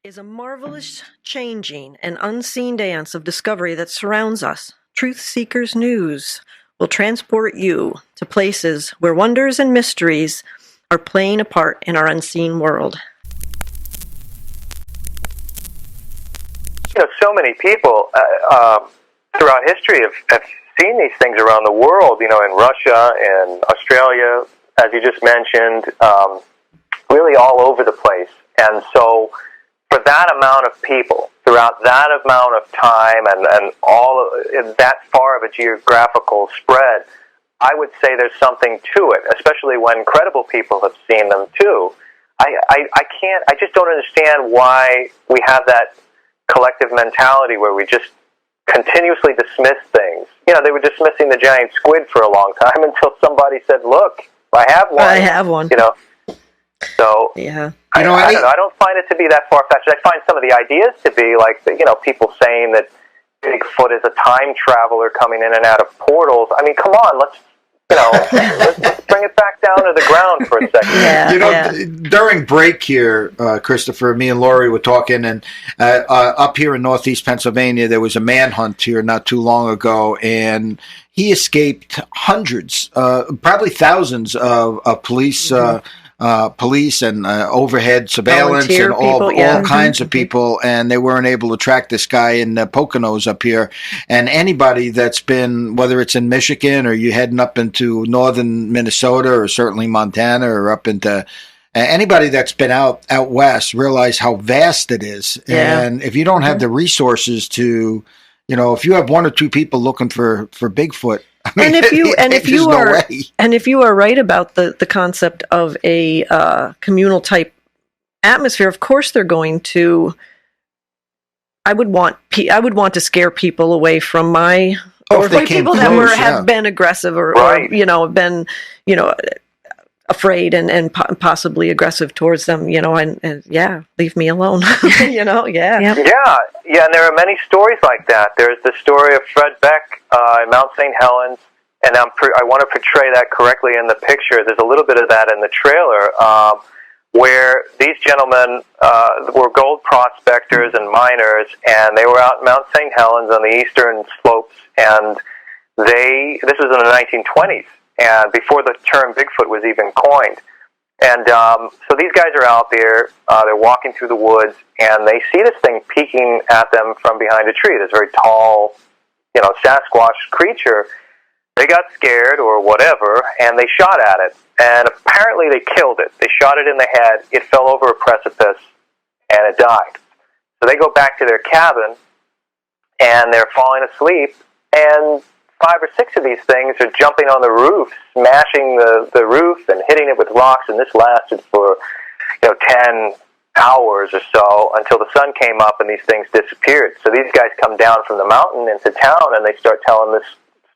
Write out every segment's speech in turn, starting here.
is a marvelous, changing, and unseen dance of discovery that surrounds us. Truth Seekers News will transport you to places where wonders and mysteries are playing a part in our unseen world. So many people throughout history have seen these things around the world, in Russia and Australia, as you just mentioned, really all over the place. And so for that amount of people, throughout that amount of time and all that far of a geographical spread, I would say there's something to it, especially when credible people have seen them too. I just don't understand why we have that collective mentality where we just continuously dismiss things. They were dismissing the giant squid for a long time until somebody said, look, I have one. I have one. So yeah. I don't find it to be that far-fetched. I find some of the ideas to be like, people saying that Bigfoot is a time traveler coming in and out of portals. I mean, come on, let's bring it back down to the ground for a second. During break here, Christopher, me and Lori were talking, and up here in northeast Pennsylvania, there was a manhunt here not too long ago, and he escaped hundreds, probably thousands of police. Police and overhead surveillance and all kinds of people, and they weren't able to track this guy in the Poconos up here. And anybody that's been, whether it's in Michigan or you heading up into northern Minnesota or certainly Montana or up into anybody that's been out west, realize how vast it is. Yeah. And if you don't have the resources to, if you have one or two people looking for Bigfoot. I mean, and if you are right about the concept of a communal type atmosphere, of course they're going to. I would want to scare people away from my people that have been aggressive or been afraid and possibly aggressive towards them. And leave me alone. Yeah, and there are many stories like that. There's the story of Fred Beck in Mount St. Helens, and I want to portray that correctly in the picture. There's a little bit of that in the trailer, where these gentlemen were gold prospectors and miners, and they were out in Mount St. Helens on the eastern slopes, and this was in the 1920s, and before the term Bigfoot was even coined. And so these guys are out there, they're walking through the woods, and they see this thing peeking at them from behind a tree, this very tall, Sasquatch creature. They got scared or whatever, and they shot at it. And apparently they killed it. They shot it in the head, it fell over a precipice, and it died. So they go back to their cabin, and they're falling asleep, and 5 or 6 of these things are jumping on the roof, smashing the roof and hitting it with rocks, and this lasted for 10 hours or so until the sun came up and these things disappeared. So these guys come down from the mountain into town and they start telling this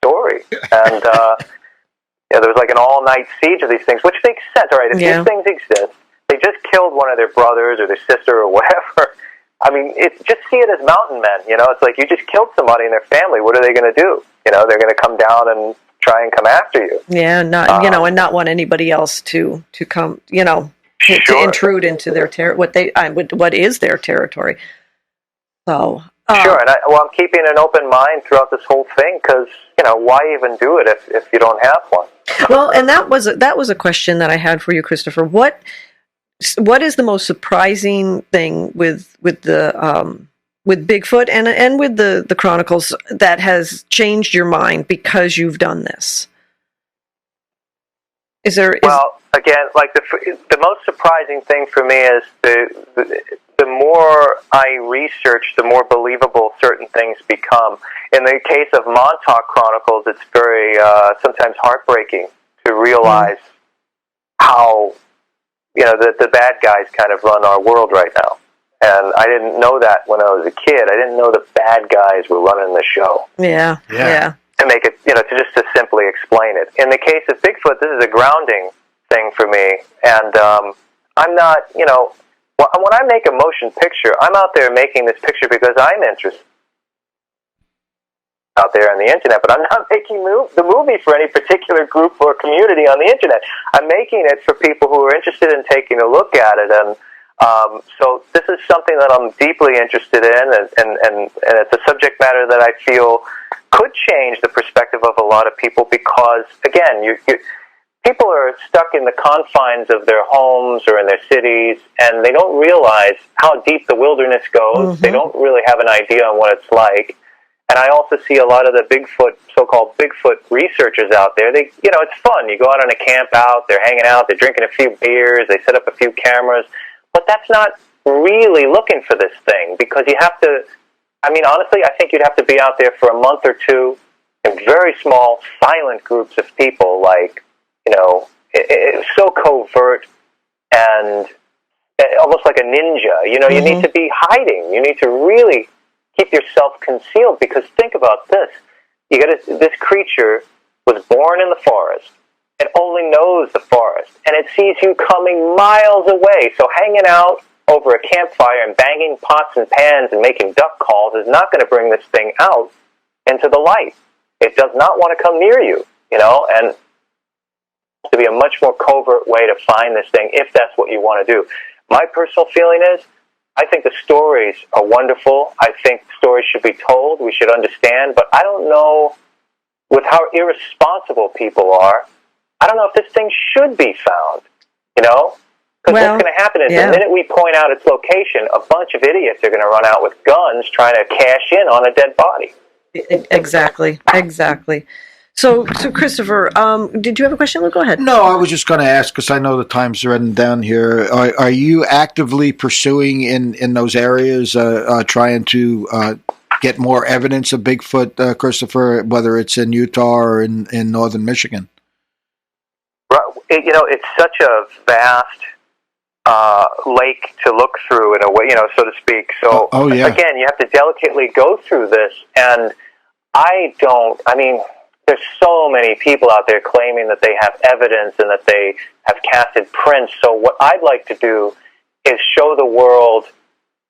story. And there was like an all-night siege of these things, which makes sense. All right, if these things exist, they just killed one of their brothers or their sister or whatever. I mean, just see it as mountain men. It's like you just killed somebody in their family. What are they going to do? They're going to come down and try and come after you. Yeah, and not want anybody else to come, to intrude into their what is their territory. So sure, and I'm keeping an open mind throughout this whole thing because why even do it if you don't have one? Well, and that was a question that I had for you, Christopher. What is the most surprising thing with Bigfoot and with the Chronicles that has changed your mind because you've done this? Again, like the most surprising thing for me is the more I research, the more believable certain things become. In the case of Montauk Chronicles, it's very sometimes heartbreaking to realize how the bad guys kind of run our world right now. And I didn't know that when I was a kid. I didn't know the bad guys were running the show. Yeah. To make it, to simply explain it. In the case of Bigfoot, this is a grounding thing for me. And I'm not, when I make a motion picture, I'm out there making this picture because I'm interested out there on the internet, but I'm not making the movie for any particular group or community on the internet. I'm making it for people who are interested in taking a look at it, and So this is something that I'm deeply interested in, and it's a subject matter that I feel could change the perspective of a lot of people because, again, people are stuck in the confines of their homes or in their cities, and they don't realize how deep the wilderness goes. They don't really have an idea on what it's like. And I also see a lot of the so-called Bigfoot researchers out there. It's fun. You go out on a camp out, they're hanging out, they're drinking a few beers, they set up a few cameras. But that's not really looking for this thing because you have to, honestly, I think you'd have to be out there for a month or two in very small, silent groups of people, like, it's so covert and almost like a ninja. You need to be hiding. You need to really keep yourself concealed because think about this. This creature was born in the forest. It only knows the forest, and it sees you coming miles away. So hanging out over a campfire and banging pots and pans and making duck calls is not going to bring this thing out into the light. It does not want to come near you, and to be a much more covert way to find this thing if that's what you want to do. My personal feeling is I think the stories are wonderful. I think stories should be told. We should understand. But I don't know, with how irresponsible people are, I don't know if this thing should be found, Because what's going to happen is the minute we point out its location, a bunch of idiots are going to run out with guns trying to cash in on a dead body. Exactly. So Christopher, did you have a question? Go ahead. No, I was just going to ask because I know the time's running down here. Are you actively pursuing in those areas, trying to get more evidence of Bigfoot, Christopher, whether it's in Utah or in northern Michigan? Right. It's such a vast lake to look through in a way, so to speak. So again, you have to delicately go through this, and there's so many people out there claiming that they have evidence and that they have casted prints. So what I'd like to do is show the world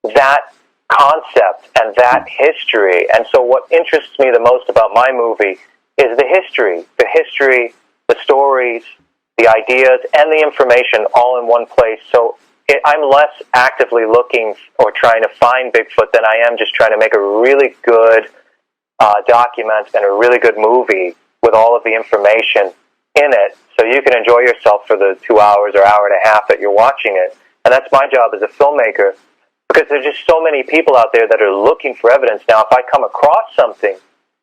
that concept and that history. And so what interests me the most about my movie is the history, the stories, the ideas, and the information all in one place. So I'm less actively looking or trying to find Bigfoot than I am just trying to make a really good document and a really good movie with all of the information in it so you can enjoy yourself for the 2 hours or hour and a half that you're watching it. And that's my job as a filmmaker because there's just so many people out there that are looking for evidence. Now, if I come across something,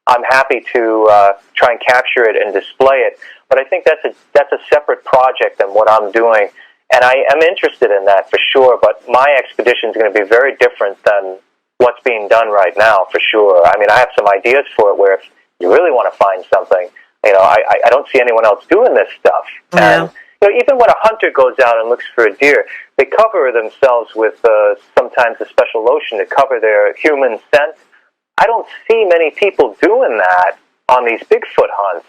I'm happy to try and capture it and display it. But I think that's a separate project than what I'm doing. And I am interested in that for sure, but my expedition is going to be very different than what's being done right now, for sure. I have some ideas for it where if you really want to find something, I don't see anyone else doing this stuff. Yeah. And even when a hunter goes out and looks for a deer, they cover themselves with sometimes a special lotion to cover their human scent. I don't see many people doing that on these Bigfoot hunts.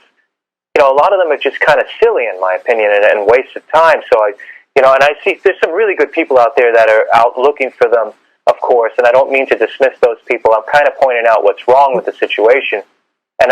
A lot of them are just kind of silly, in my opinion, and waste of time. So and I see there's some really good people out there that are out looking for them, of course, and I don't mean to dismiss those people. I'm kind of pointing out what's wrong with the situation. And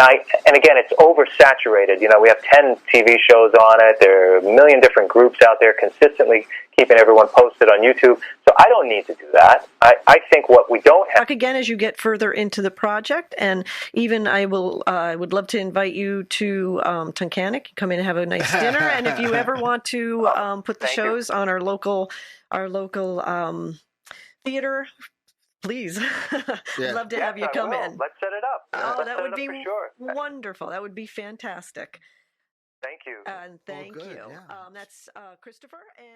again, it's oversaturated. We have 10 TV shows on it. There are a million different groups out there consistently keeping everyone posted on YouTube. So I don't need to do that. I think what we don't have... Talk again as you get further into the project, and even I would love to invite you to Tunkhannock. Come in and have a nice dinner, and if you ever want to put the shows on our local theater, please. I'd love to have you come in. Let's set it up. Oh, that would be sure. wonderful. That would be fantastic. Thank you. And thank you. Yeah. That's Christopher and...